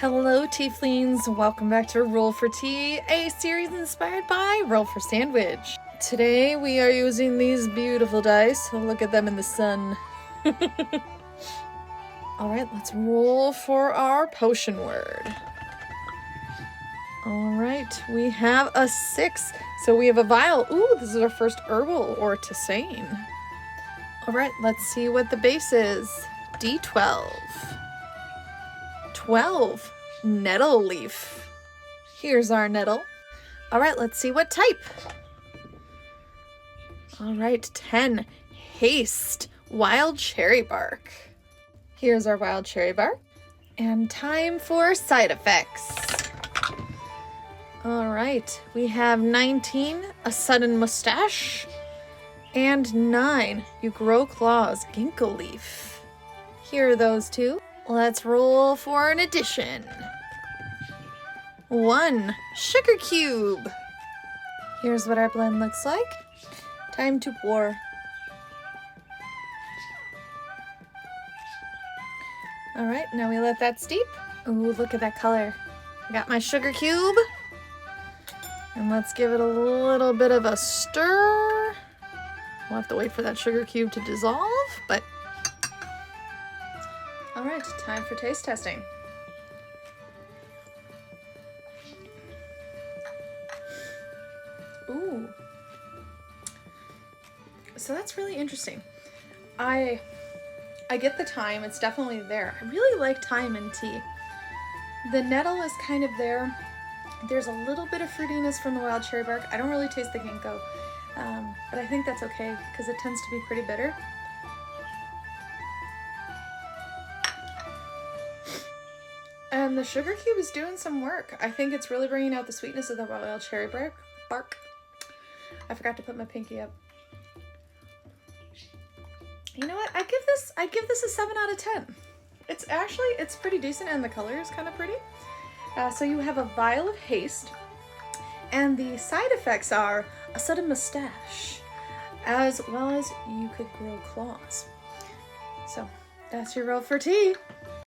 Hello Tieflings, welcome back to Roll for Tea, a series inspired by Roll for Sandwich. Today we are using these beautiful dice. Look at them in the sun. Alright, let's roll for our potion word. Alright, we have a 6. So we have a vial. Ooh, this is our first herbal or tisane. Alright, let's see what the base is. D12. 12. Nettle leaf. Here's our nettle. All right, let's see what type. All right, 10. Haste. Wild cherry bark. Here's our wild cherry bark. And time for side effects. All right, we have 19. A sudden mustache. And 9. You grow claws. Ginkgo leaf. Here are those two. Let's roll for an addition. 1. Sugar cube. Here's what our blend looks like. Time to pour. All right, now we let that steep. Ooh, look at that color. I got my sugar cube. And let's give it a little bit of a stir. We'll have to wait for that sugar cube to dissolve, but all right, time for taste testing. Ooh. So that's really interesting. I get the thyme, it's definitely there. I really like thyme in tea. The nettle is kind of there. There's a little bit of fruitiness from the wild cherry bark. I don't really taste the ginkgo, but I think that's okay because it tends to be pretty bitter. And the sugar cube is doing some work. I think it's really bringing out the sweetness of the wild cherry bark. I forgot to put my pinky up. You know what? I give this a 7 out of 10. It's pretty decent and the color is kind of pretty. So you have a vial of haste, and the side effects are a sudden mustache, as well as you could grow claws. So that's your roll for tea.